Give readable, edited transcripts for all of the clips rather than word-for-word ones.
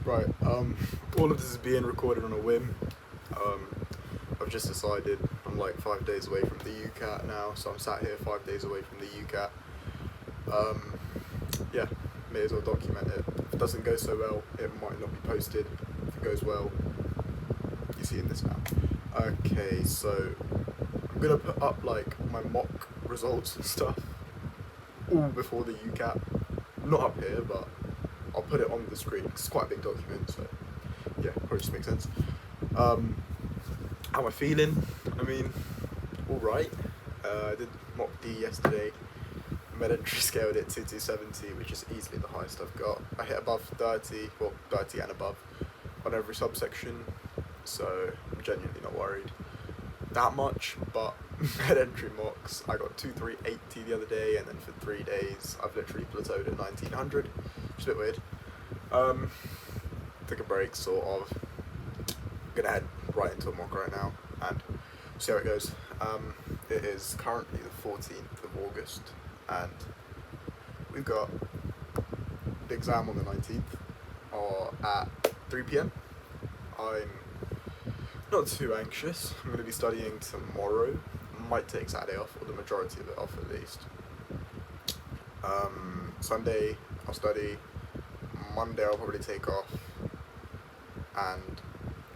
Right, all of this is being recorded on a whim. Um, I've just decided I'm like 5 days away from the UCAT now, so I'm sat here 5 days away from the UCAT. Yeah, may as well document it. If it doesn't go so well, it might not be posted. If it goes well, you're seeing this now. Okay, so I'm gonna put up like my mock results and stuff all before the UCAT. Not up here, but I'll put it on the screen. It's quite a big document, so yeah, probably just makes sense. How am I feeling? I mean, alright. I did mock D yesterday. Med entry scaled it to 270, which is easily the highest I've got. I hit above 30, well, 30 and above on every subsection, so I'm genuinely not worried that much. But med entry mocks, I got 2380 the other day, and then for 3 days I've literally plateaued at 1900, which is a bit weird. Took a break, sort of. Gonna head right into a mock right now and see how it goes. It is currently the 14th of August, and we've got the exam on the 19th or at 3 p.m. I'm not too anxious. I'm going to be studying tomorrow. Might take Saturday off, or the majority of it off at least. Sunday I'll study. Monday I'll probably take off, and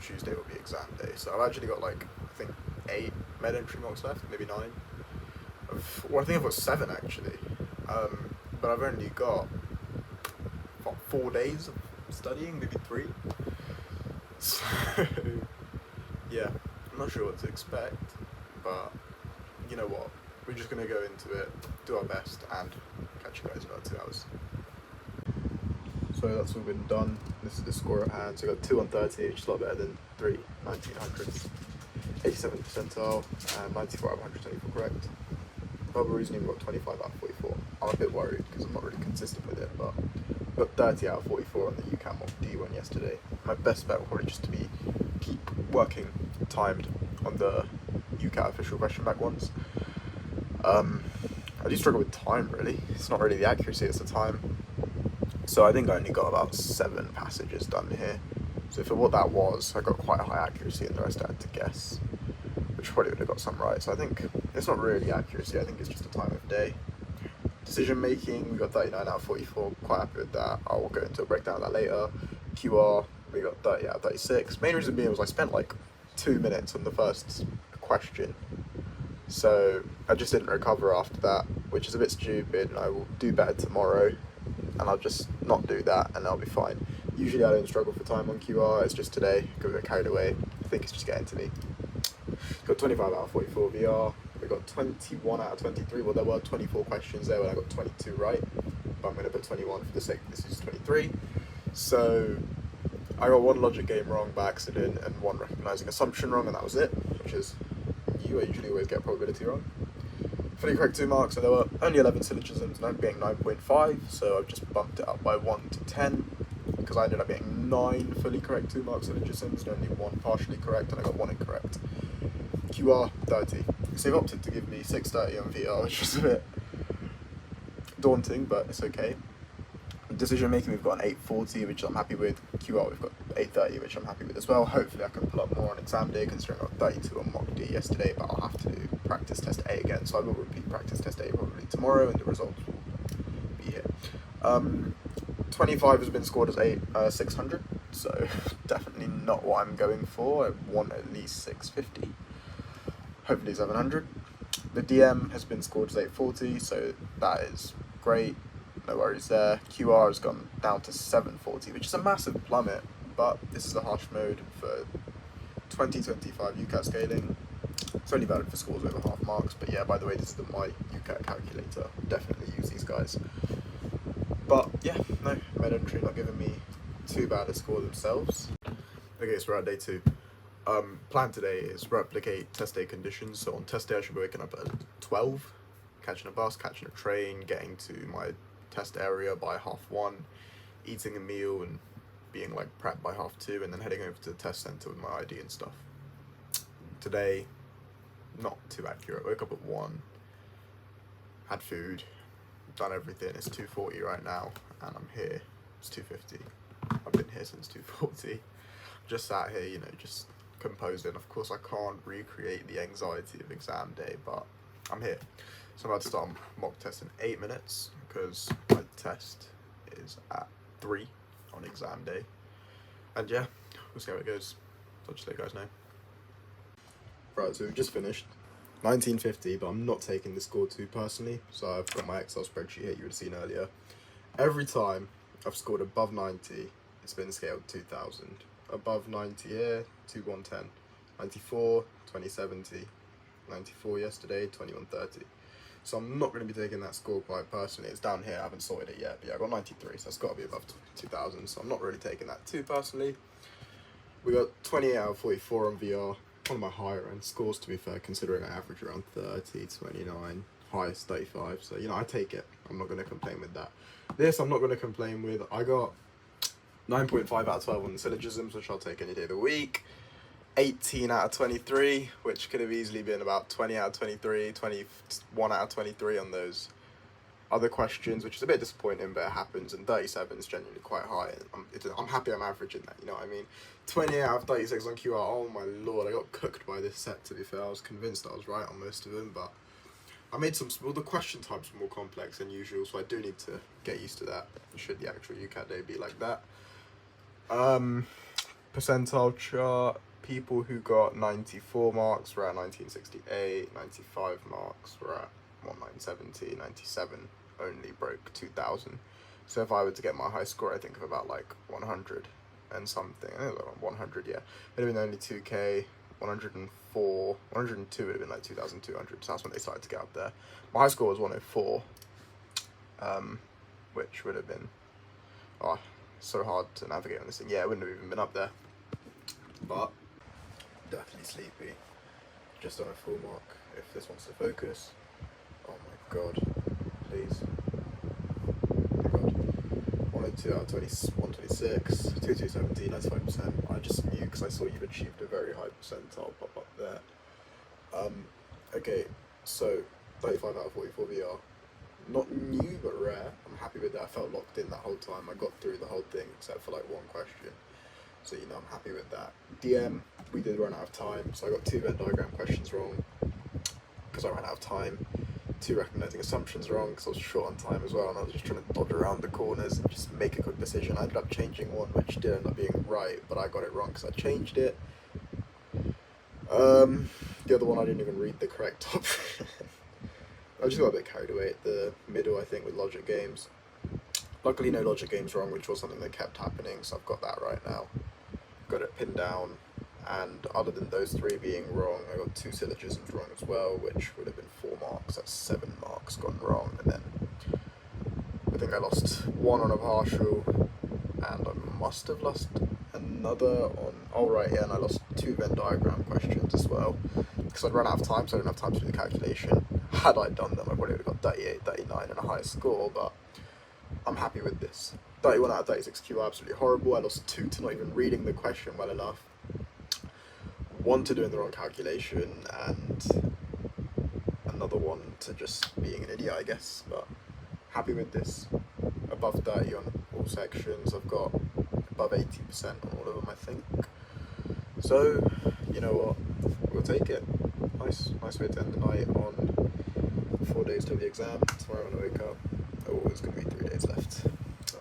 Tuesday will be exam day. So I've actually got like, I think 8 med entry mocks left, maybe 9. Well, I think I've got 7 actually, but I've only got what, 4 days of studying, maybe 3. So yeah, I'm not sure what to expect, but you know what, we're just gonna go into it, do our best, and catch you guys in about 2 hours. So that's all been done. This is the score at hand. So I got 2 on 30, which is a lot better than 3 1900s. 87th percentile, and 94 out of 124 correct. Verbal reasoning got 25 out of 44. I'm a bit worried because I'm not really consistent with it, but I got 30 out of 44 on the UCAT mock D1 yesterday. My best bet will probably just to be keep working timed on the UCAT official question bank ones. I do struggle with time really. It's not really the accuracy, it's the time. So I think I only got about 7 passages done here. So for what that was, I got quite a high accuracy, and the rest I had to guess, which probably would have got some right. So I think it's not really accuracy, I think it's just a time of day. Decision making, we got 39 out of 44, quite happy with that. I'll go into a breakdown of that later. QR, we got 30 out of 36. Main reason being was I spent like 2 minutes on the first question, so I just didn't recover after that, which is a bit stupid, and I will do better tomorrow, and I'll just not do that, and I'll be fine. Usually I don't struggle for time on QR, it's just today, got a bit carried away. I think it's just getting to me. Got 25 out of 44 VR, we got 21 out of 23, well there were 24 questions there when I got 22 right, but I'm going to put 21 for the sake this is 23. So I got 1 logic game wrong by accident, and 1 recognizing assumption wrong, and that was it, which is I usually always get probability wrong. Fully correct 2 marks, and there were only 11 syllogisms, and I'm getting 9.5, so I've just bumped it up by 1 to 10, because I ended up getting 9 fully correct 2 mark syllogisms, and only 1 partially correct, and I got 1 incorrect. QR, 30. So they've opted to give me 630 on VR, which is a bit daunting, but it's okay. Decision making, we've got an 840, which I'm happy with. QR, we've got 830, which I'm happy with as well. Hopefully I can pull up more on exam day, considering I got 32 on mock D yesterday, but I'll have to do practice test A again, so I will repeat practice test A probably tomorrow, and the results will be here. 25 has been scored as 600, so definitely not what I'm going for. I want at least 650, hopefully 700. The DM has been scored as 840, so that is great. No worries there. QR has gone down to 740, which is a massive plummet, but this is a harsh mode for 2025 UCAT scaling. It's only valid for scores over half marks, but yeah, by the way, this is my UCAT calculator. Definitely use these guys. But yeah, no, med entry not giving me too bad a score themselves. Okay, so we're at day 2. Plan today is replicate test day conditions. So on test day I should be waking up at 12, catching a bus, catching a train, getting to my test area by 1:30, eating a meal and being like prepped by 2:30, and then heading over to the test centre with my ID and stuff. Today, not too accurate. Woke up at 1, had food, done everything. It's 2:40 right now, and I'm here. It's 2:50. I've been here since 2:40. Just sat here, you know, just composing. Of course, I can't recreate the anxiety of exam day, but I'm here. So I'm about to start mock test in 8 minutes because my test is at 3 on exam day. And yeah, we'll see how it goes. So I'll just let you guys know. Right, so we've just finished. 1950, but I'm not taking the score too personally. So I've got my Excel spreadsheet here you would have seen earlier. Every time I've scored above 90, it's been scaled 2000. Above 90 here, 2110. 94, 2070. 94 yesterday, 2130. So I'm not going to be taking that score quite personally. It's down here, I haven't sorted it yet. But yeah, I got 93, so it's got to be above 2000. So I'm not really taking that too personally. We got 28 out of 44 on VR. One of my higher end scores, to be fair, considering I average around 30, 29, highest 35. So, you know, I take it. I'm not going to complain with that. This, I'm not going to complain with. I got 9.5 out of 12 on the syllogisms, which I'll take any day of the week. 18 out of 23, which could have easily been about 20 out of 23, 21 out of 23 on those other questions, which is a bit disappointing, but it happens. And 37 is genuinely quite high. I'm happy I'm averaging that, you know what I mean? 20 out of 36 on QR, oh my lord, I got cooked by this set, to be fair. I was convinced I was right on most of them, but I made some, well, the question types were more complex than usual, so I do need to get used to that. Should the actual UCAT day be like that? Percentile chart, people who got 94 marks were at 1968, 95 marks were at 1970, 97 only broke 2000. So if I were to get my high score, I think of about like 100 and something. I think like 100, yeah. It would have been only 2K, 104, 102 would have been like 2,200. So that's when they started to get up there. My high score was 104, which would have been, oh, so hard to navigate on this thing. Yeah, it wouldn't have even been up there. But definitely sleepy. Just on a full mark if this wants to focus. Oh my god, please. Oh my god. 102 out of 20, 126, 2270, 95%. I just knew because I saw you've achieved a very high percentile pop up there. Okay, so 35 out of 44 VR. Not new but rare. I'm happy with that. I felt locked in that whole time. I got through the whole thing except for like one question. So, you know, I'm happy with that. DM, we did run out of time. So I got 2 Venn diagram questions wrong because I ran out of time. 2 recognizing assumptions wrong because I was short on time as well. And I was just trying to dodge around the corners and just make a quick decision. I ended up changing one, which did end up being right, but I got it wrong because I changed it. The other one, I didn't even read the correct option. I just got a bit carried away at the middle, I think, with logic games. Luckily, no logic games wrong, which was something that kept happening, so I've got that right now. Got it pinned down, and other than those 3 being wrong, I got 2 syllogisms wrong as well, which would have been 4 marks. That's 7 marks gone wrong, and then I think I lost 1 on a partial, and I must have lost another on, oh right, yeah, and I lost 2 Venn diagram questions as well, because I'd run out of time, so I didn't have time to do the calculation. Had I done them, I probably would have got 38, 39 and a higher score, but I'm happy with this. 31 out of 36 Q, absolutely horrible. I lost 2 to not even reading the question well enough, 1 to doing the wrong calculation, and another 1 to just being an idiot, I guess. But happy with this. Above 30 on all sections. I've got above 80% on all of them, I think. So, you know what? We'll take it. Nice way to end the night on 4 days till the exam. Tomorrow when I wake up, oh, there's going to be 3 days left.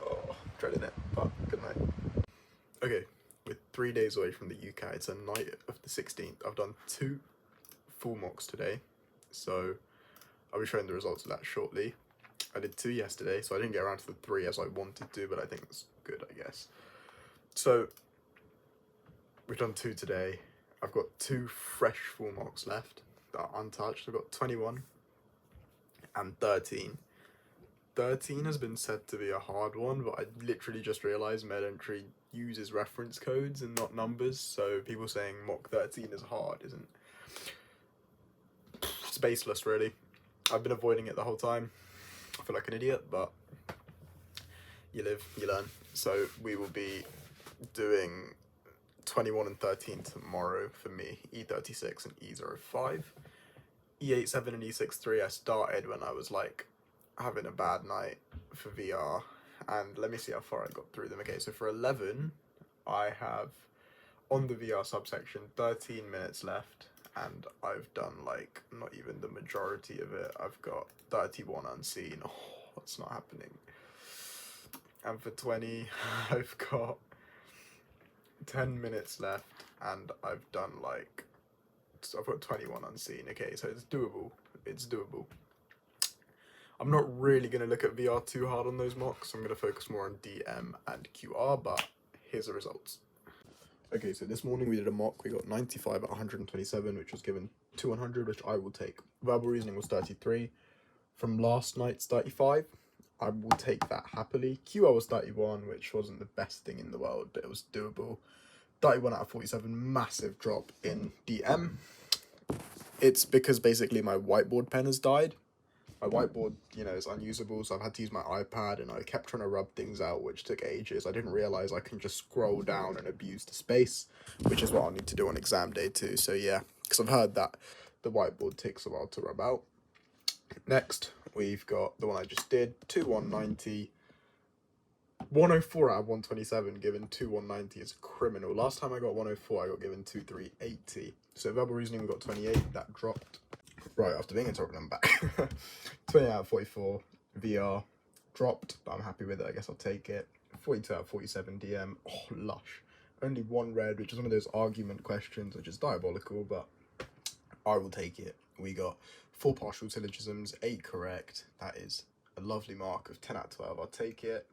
Oh, dreading it, but good night. Okay, with 3 days away from the UCAT, it's a night of the 16th. I've done 2 full mocks today, so I'll be showing the results of that shortly. I did 2 yesterday, so I didn't get around to the 3 as I wanted to, but I think it's good, I guess. So, we've done 2 today. I've got 2 fresh full mocks left that are untouched. I've got 21 and 13. 13 has been said to be a hard one, but I literally just realised med entry uses reference codes and not numbers, so people saying mock 13 is hard isn't... It's baseless, really. I've been avoiding it the whole time. I feel like an idiot, but you live, you learn. So we will be doing 21 and 13 tomorrow for me, E36 and E05. E87 and E63 I started when I was like having a bad night for VR and let me see how far I got through them. Okay, so for 11, I have, on the VR subsection, 13 minutes left, and I've done, like, not even the majority of it. I've got 31 unseen. Oh, that's not happening. And for 20, I've got 10 minutes left, and I've done, like, so I've got 21 unseen. Okay, so it's doable. It's doable. I'm not really going to look at VR too hard on those mocks. I'm going to focus more on DM and QR, but here's the results. Okay, so this morning we did a mock. We got 95 at 127, which was given to 100, which I will take. Verbal reasoning was 33. From last night's 35, I will take that happily. QR was 31, which wasn't the best thing in the world, but it was doable. 31 out of 47, massive drop in DM. It's because basically my whiteboard pen has died. My whiteboard, you know, is unusable, so I've had to use my iPad, and I kept trying to rub things out, which took ages. I didn't realise I can just scroll down and abuse the space, which is what I'll need to do on exam day too. So yeah, because I've heard that the whiteboard takes a while to rub out. Next, we've got the one I just did, 2190. 104 out of 127 given 2190 is criminal. Last time I got 104, I got given 2380. So verbal reasoning, we got 28, that dropped. Right, after being interrupted, I'm back. 20 out of 44, VR, dropped, but I'm happy with it, I guess I'll take it. 42 out of 47, DM, oh, lush. Only one red, which is one of those argument questions, which is diabolical, but I will take it. We got 4 partial syllogisms, 8 correct, that is a lovely mark of 10 out of 12, I'll take it.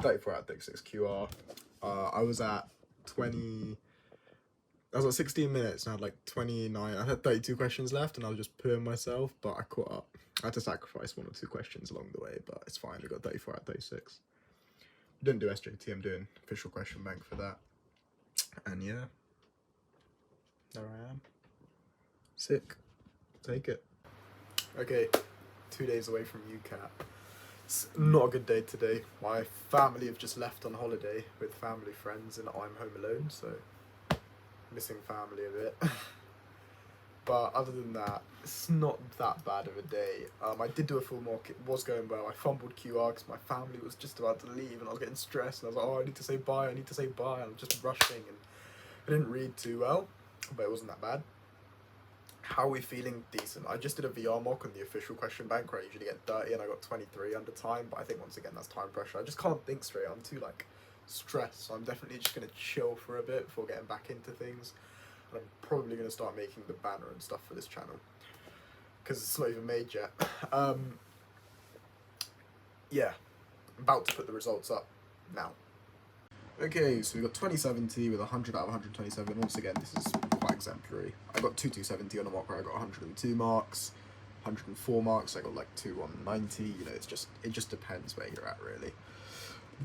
34 out of 36 QR. I was at 16 minutes and I had like 29. I had 32 questions left and I was just pooing myself, but I caught up. I had to sacrifice 1 or 2 questions along the way, but it's fine. I got 34 out of 36. Didn't do SJT, I'm doing official question bank for that. And yeah, there I am. Sick. Take it. Okay, 2 days away from UCAT. It's not a good day today. My family have just left on holiday with family friends and I'm home alone, so missing family a bit. But other than that, it's not that bad of a day. I did do a full mock, it was going well. I fumbled QR because my family was just about to leave and I was getting stressed and I was like, oh, I need to say bye, I was just rushing and I didn't read too well, but it wasn't that bad. How are we feeling? Decent. I just did a VR mock on the official question bank where I usually get 30 and I got 23 under time, but I think once again that's time pressure. I just can't think straight. I'm too like stressed, so I'm definitely just going to chill for a bit before getting back into things. And I'm probably going to start making the banner and stuff for this channel because it's not even made yet. Yeah, I'm about to put the results up now. Okay, so we got 2070 with 100 out of 127. Once again, this is quite exemplary. I got 2270 on a mock where I got 102 marks, 104 marks. I got like 2190. You know, it just depends where you're at really.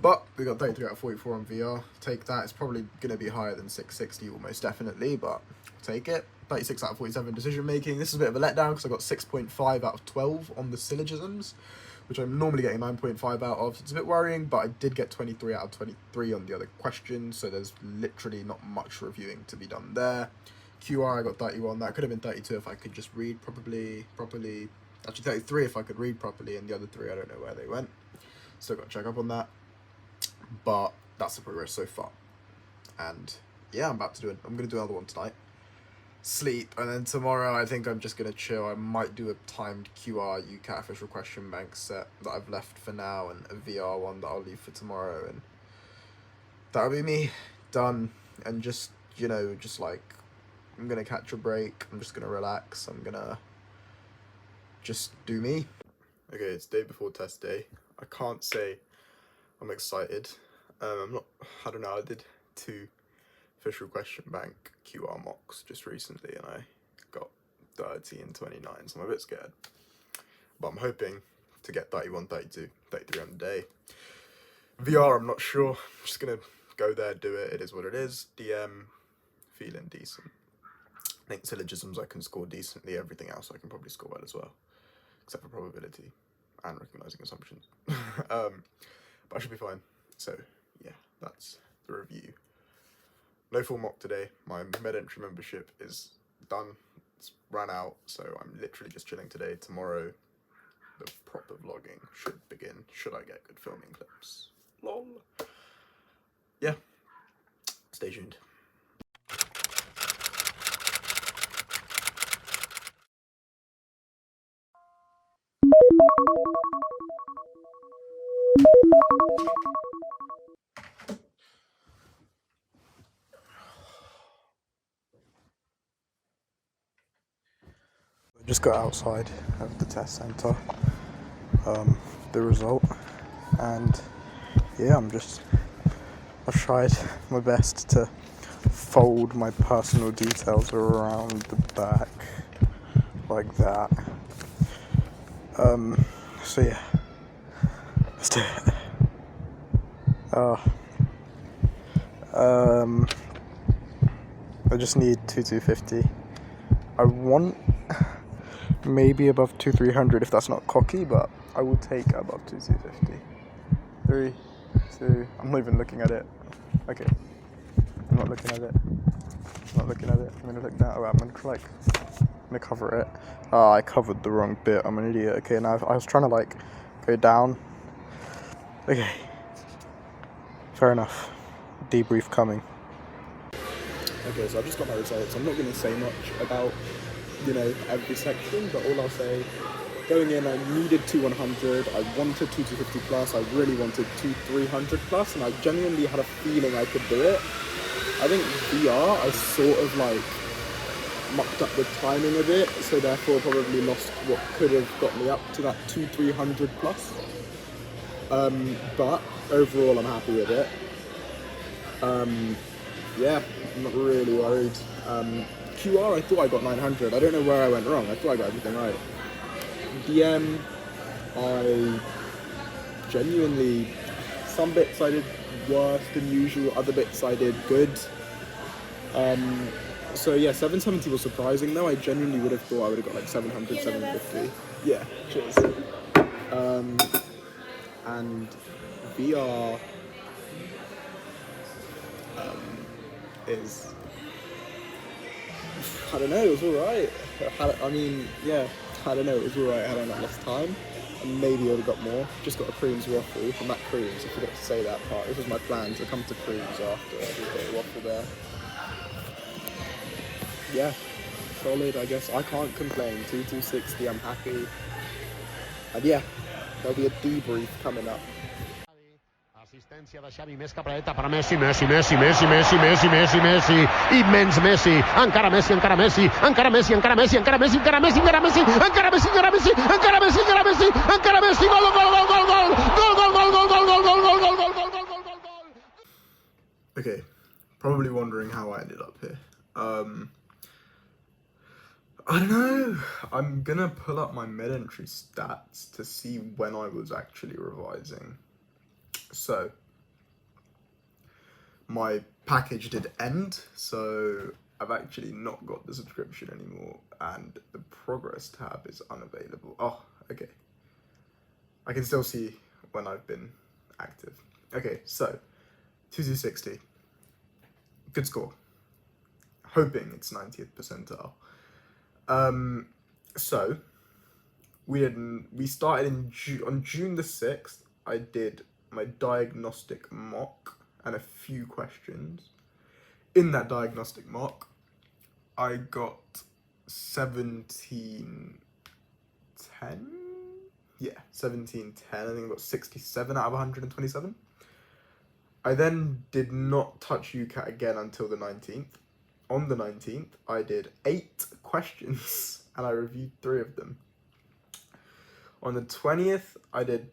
But we got 33 out of 44 on VR. Take that. It's probably gonna be higher than 660, almost definitely, but take it. 36 out of 47 decision making. This is a bit of a letdown because I got 6.5 out of 12 on the syllogisms, which I'm normally getting 9.5 out of. So it's a bit worrying, but I did get 23 out of 23 on the other questions, so there's literally not much reviewing to be done there. QR, I got 31. That could have been 32 if I could just read properly. Actually, 33 if I could read properly, and the other 3, I don't know where they went. Still got to check up on that. But that's the progress so far. And yeah, I'm going to do another one tonight. Sleep, and then tomorrow I think I'm just gonna chill. I might do a timed QR UCAT official question bank set that I've left for now, and a VR one that I'll leave for tomorrow, and that'll be me done. And just, you know, just like, I'm gonna catch a break, I'm just gonna relax, I'm gonna just do me. Okay, it's day before test day. I can't say I'm excited. I don't know, I did 2 official question bank QR mocks just recently and I got 30 and 29, so I'm a bit scared. But I'm hoping to get 31, 32, 33 on the day. VR, I'm not sure. I'm just gonna go there, do it. It is what it is. DM, feeling decent. I think syllogisms I can score decently. Everything else I can probably score well as well, except for probability and recognizing assumptions. But I should be fine. So yeah, that's the review. No full mock today. My med-entry membership is done. It's ran out, so I'm literally just chilling today. Tomorrow, the proper vlogging should begin, should I get good filming clips. Lol. Yeah, stay tuned. I just got outside of the test centre, the result, and yeah, I've tried my best to fold my personal details around the back like that. So yeah, let's do it. I just need 250. I want maybe above 2300 if that's not cocky, but I will take above 2250. 3, 2, I'm not even looking at it. Okay, I'm not looking at it. I'm not looking at it. I'm gonna look down. Oh, I'm gonna cover it. Oh, I covered the wrong bit. I'm an idiot. Okay, now I was trying to go down. Okay, fair enough. Debrief coming. Okay, so I've just got my results. I'm not going to say much about, every section, but all I'll say, going in, I needed 200, I wanted 250 plus, I really wanted 300 plus, and I genuinely had a feeling I could do it. I think VR, I sort of mucked up the timing a bit, so therefore probably lost what could have got me up to that 300 plus. But overall, I'm happy with it. Yeah, I'm not really worried. QR, I thought I got 900. I don't know where I went wrong. I thought I got everything right. DM, I genuinely, some bits I did worse than usual, other bits I did good. So yeah, 770 was surprising though. I genuinely would have thought I would have got 700, 750. Yeah, cheers. And VR is, I don't know, it was alright. I don't know, it was alright had I not lost time. And maybe I would have got more. Just got a Creams waffle. I'm at Creams, I forgot to say that part. This was my plan to come to Creams after the waffle there. Yeah, solid, I guess. I can't complain. 2260, I'm happy. And yeah, there'll be a debrief coming up. Assistència de Xavi, més capradeta per Messi, Messi, immens Messi, encara Messi, encara Messi, encara Messi, encara Messi, encara Messi, encara Messi, encara Messi, encara Messi, encara Messi, encara Messi, encara Messi, encara Messi, gol, gol, gol, gol, gol, gol, gol, gol, gol, gol, gol, gol, gol, gol, gol, gol, gol, gol. Okay, probably wondering how I ended up here. I don't know. I'm gonna pull up my mid-entry stats to see when I was actually revising. So, my package did end, so I've actually not got the subscription anymore, and the progress tab is unavailable. Oh, okay. I can still see when I've been active. Okay, so, 2260. Good score. Hoping it's 90th percentile. So, we started on June the 6th, I did my diagnostic mock and a few questions. In that diagnostic mock, I got 1710. Yeah, 1710. I think I got 67 out of 127. I then did not touch UCAT again until the 19th. On the 19th, I did 8 questions and I reviewed 3 of them. On the 20th, I did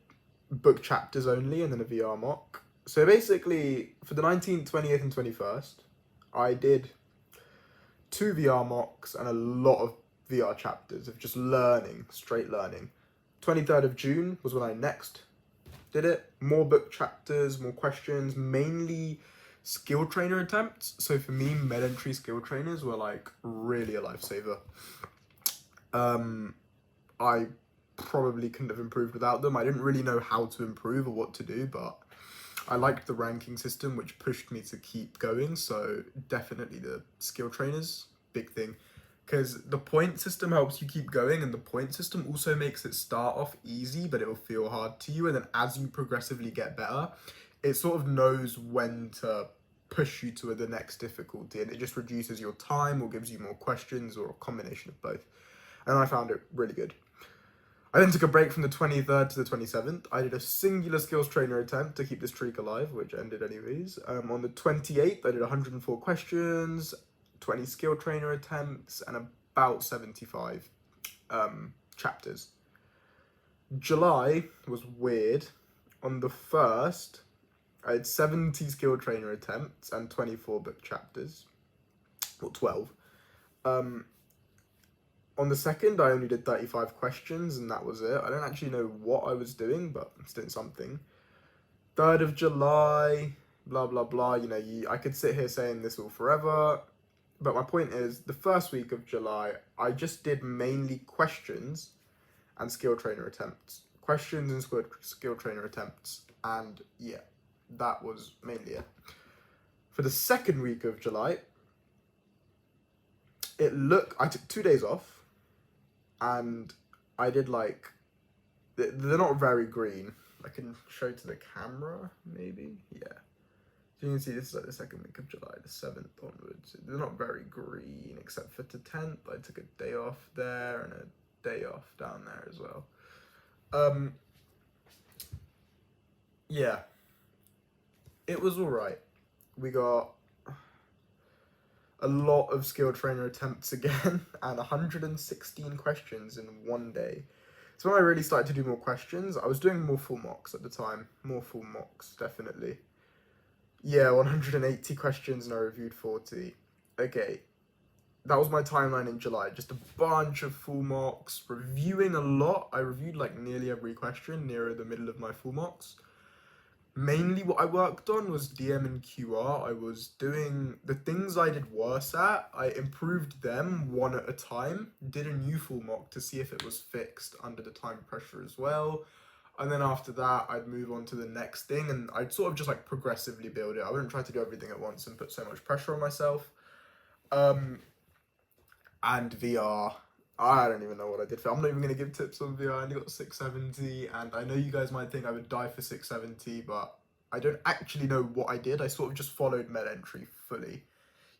book chapters only and then a VR mock. So basically, for the 19th, 20th, and 21st, I did 2 VR mocks and a lot of VR chapters of just learning, straight learning. 23rd of June was when I next did it. More book chapters, more questions, mainly skill trainer attempts. So for me, mid-entry skill trainers were really a lifesaver. I probably couldn't have improved without them. I didn't really know how to improve or what to do, but I liked the ranking system, which pushed me to keep going. So definitely the skill trainers, big thing. because the point system helps you keep going, and the point system also makes it start off easy, but it will feel hard to you, and then as you progressively get better, it sort of knows when to push you to the next difficulty, and it just reduces your time or gives you more questions or a combination of both. And I found it really good. I then took a break from the 23rd to the 27th. I did a singular skills trainer attempt to keep the streak alive, which ended anyways. On the 28th, I did 104 questions, 20 skill trainer attempts, and about 75 chapters. July was weird. On the 1st, I had 70 skill trainer attempts and 24 book chapters, or 12. On the 2nd, I only did 35 questions, and that was it. I don't actually know what I was doing, but I was doing something. 3rd of July, blah, blah, blah. You know, I could sit here saying this all forever, but my point is, the first week of July, I just did mainly questions and skill trainer attempts. Questions and skill trainer attempts, and yeah, that was mainly it. For the 2nd week of July, I took 2 days off, and I did like, they're not very green. I can show to the camera, maybe? Yeah. So you can see this is like the 2nd week of July, the 7th onwards. They're not very green, except for the 10th. I took a day off there and a day off down there as well. Yeah. It was alright. We got a lot of skill trainer attempts again, and 116 questions in one day. So when I really started to do more questions, I was doing more full mocks at the time. More full mocks, definitely. Yeah, 180 questions, and I reviewed 40. Okay, that was my timeline in July. Just a bunch of full mocks, reviewing a lot. I reviewed like nearly every question nearer the middle of my full mocks. Mainly what I worked on was DM and QR. I was doing the things I did worse at. I improved them one at a time. Did a new full mock to see if it was fixed under the time pressure as well. And then after that, I'd move on to the next thing, and I'd sort of just like progressively build it. I wouldn't try to do everything at once and put so much pressure on myself. And VR. I don't even know what I did for. I'm not even going to give tips on VR. I only got 670, and I know you guys might think I would die for 670, but I don't actually know what I did. I sort of just followed med entry fully.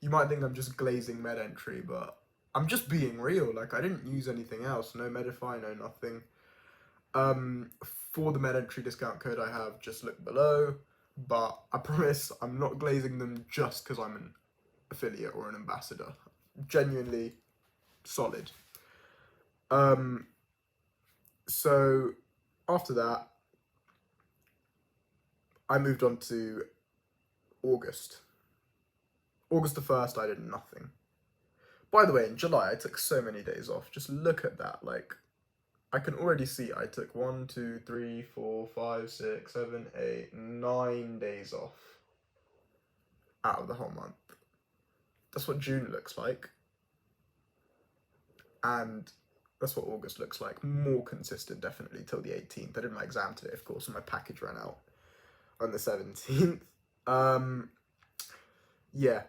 You might think I'm just glazing med entry, but I'm just being real. Like, I didn't use anything else. No Medify, no nothing. For the med entry discount code I have, just look below. But I promise I'm not glazing them just because I'm an affiliate or an ambassador. Genuinely solid. So after that, I moved on to August. August the 1st, I did nothing. By the way, in July, I took so many days off. Just look at that. Like, I can already see I took 1, 2, 3, 4, 5, 6, 7, 8, 9 days off out of the whole month. That's what June looks like. And that's what August looks like. More consistent, definitely, till the 18th. I did my exam today, of course, and my package ran out on the 17th. Yeah.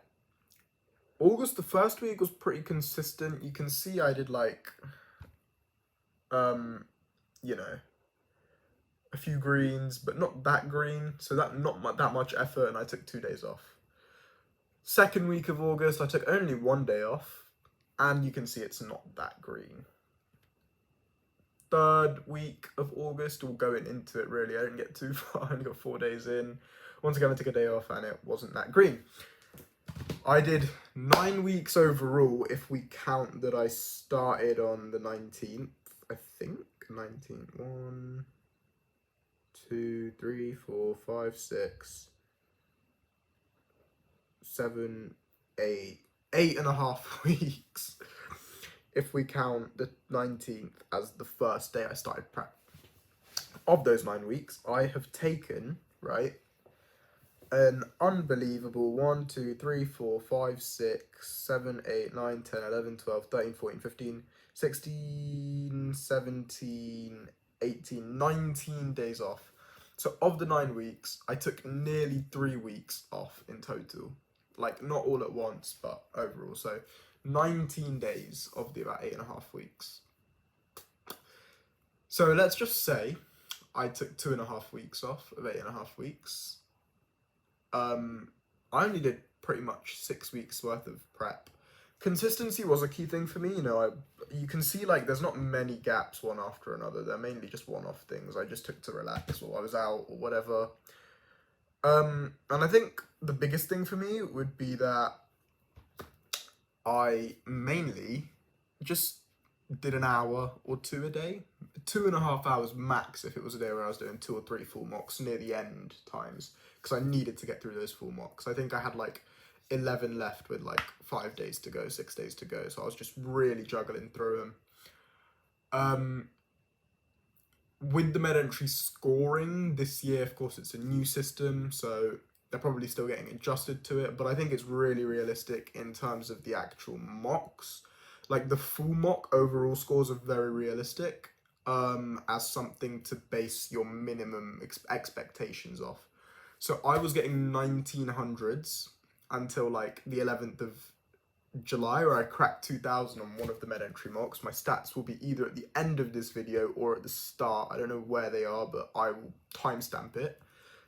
August, the first week was pretty consistent. You can see I did like, you know, a few greens, but not that green. So not that much effort, and I took 2 days off. 2nd week of August, I took only 1 day off, and you can see it's not that green. 3rd week of August, all going into it really, I didn't get too far, I only got 4 days in. Once again, I took a day off, and it wasn't that green. I did 9 weeks overall, if we count that I started on the 19th, I think. 19th, 1, 2, 3, 4, 5, 6, 7, 8, 8.5 weeks. If we count the 19th as the first day I started prep. Of those 9 weeks, I have taken, right, an unbelievable 1, 2, 3, 4, 5, 6, 7, 8, 9, 10, 11, 12, 13, 14, 15, 16, 17, 18, 19 days off. So of the 9 weeks, I took nearly 3 weeks off in total. Like, not all at once, but overall. So 19 days of the about 8.5 weeks. So let's just say I took 2.5 weeks off of 8.5 weeks. I only did pretty much 6 weeks worth of prep. Consistency was a key thing for me. You know, you can see like there's not many gaps one after another. They're mainly just one-off things I just took to relax while I was out or whatever. And I think the biggest thing for me would be that I mainly just did an hour or two a day, 2.5 hours max if it was a day where I was doing 2 or 3 full mocks near the end times, because I needed to get through those full mocks. I think I had like 11 left with like 5 days to go, 6 days to go, so I was just really juggling through them. With the med entry scoring this year, of course, it's a new system, so they're probably still getting adjusted to it, but I think it's really realistic in terms of the actual mocks. Like the full mock overall scores are very realistic as something to base your minimum expectations off. So I was getting 1900s until like the 11th of July, where I cracked 2000 on one of the med entry mocks. My stats will be either at the end of this video or at the start. I don't know where they are, but I will timestamp it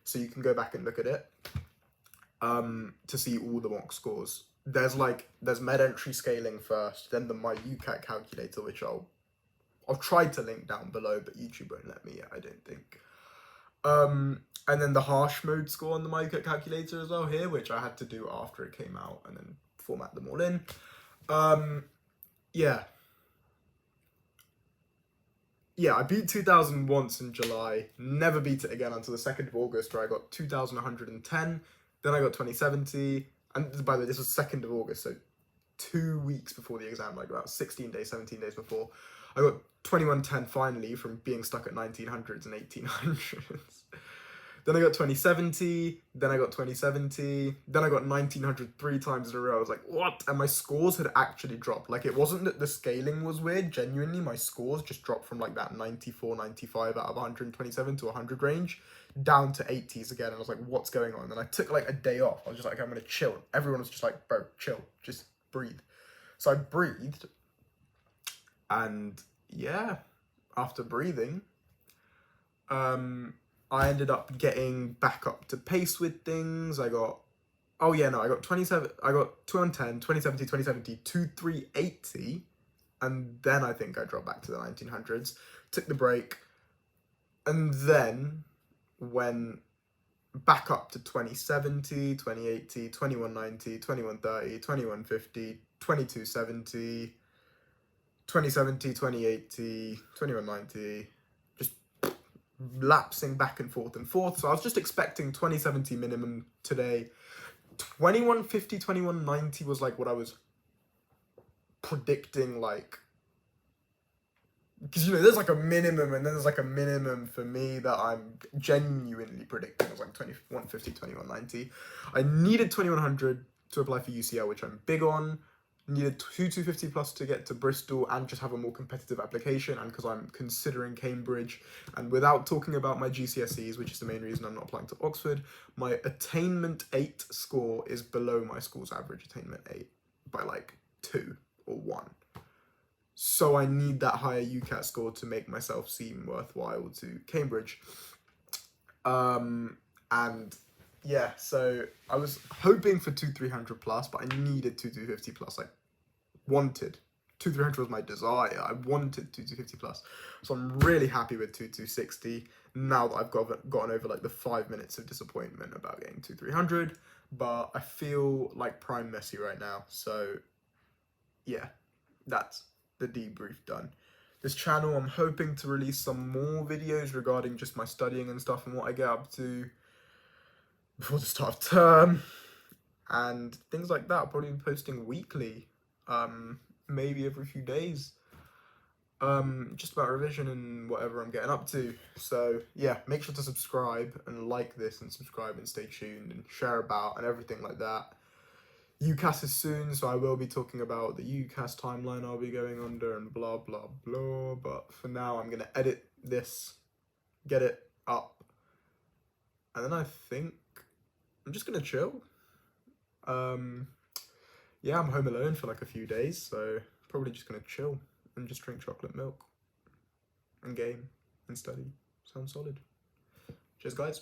so you can go back and look at it to see all the mock scores. There's med entry scaling first, then my UCAT calculator, which I'll try to link down below, but YouTube won't let me yet, I don't think. And then the harsh mode score on the UCAT calculator as well here, which I had to do after it came out and then format them all in. Yeah, I beat 2000 once in July, never beat it again until the 2nd of August, where I got 2110, then I got 2070, and by the way, this was 2nd of August, so 2 weeks before the exam, like about 16 days, 17 days before. I got 2110 finally from being stuck at 1900s and 1800s. Then I got 2070, then I got 2070, then I got 1900 3 times in a row. I was like, what? And my scores had actually dropped. Like, it wasn't that the scaling was weird. Genuinely, my scores just dropped from like that 94, 95 out of 127 to 100 range down to 80s again. And I was like, what's going on? And I took like a day off. I was just like, I'm going to chill. Everyone was just like, bro, chill. Just breathe. So I breathed. And yeah, after breathing, I ended up getting back up to pace with things. I got 27, I got 210, 2070, 2070, 2380, and then I think I dropped back to the 1900s, took the break, and then went back up to 2070, 2080, 2190, 2130, 2150, 2270, 2070, 2080, 2190, just lapsing back and forth and forth. So I was just expecting 2070 minimum today. 2150, 2190 was like what I was predicting, like, because, you know, there's like a minimum and then there's like a minimum for me that I'm genuinely predicting. It was like 2150, 2190. I needed 2100 to apply for UCL, which I'm big on. Needed 250 plus to get to Bristol and just have a more competitive application, and because I'm considering Cambridge, and without talking about my GCSEs, which is the main reason I'm not applying to Oxford, my attainment 8 score is below my school's average attainment 8 by like 2 or 1. So I need that higher UCAT score to make myself seem worthwhile to Cambridge. And yeah, so I was hoping for 2300 plus, but I needed 2250 plus. I wanted 2300 was my desire. I wanted 2250 plus, so I'm really happy with 2260 now that I've gotten over like the 5 minutes of disappointment about getting 2300. But I feel like prime Messi right now. So yeah, that's the debrief done. This channel, I'm hoping to release some more videos regarding just my studying and stuff and what I get up to before the start of term and things like that. I'll probably be posting weekly, maybe every few days, just about revision and whatever I'm getting up to. So yeah, make sure to subscribe and like this and subscribe and stay tuned and share about and everything like that. UCAS is soon, so I will be talking about the UCAS timeline I'll be going under and blah blah blah, but for now I'm gonna edit this, get it up, and then I think I'm just gonna chill. yeah, I'm home alone for like a few days, so probably just gonna chill and just drink chocolate milk and game and study. Sounds solid. Cheers, guys.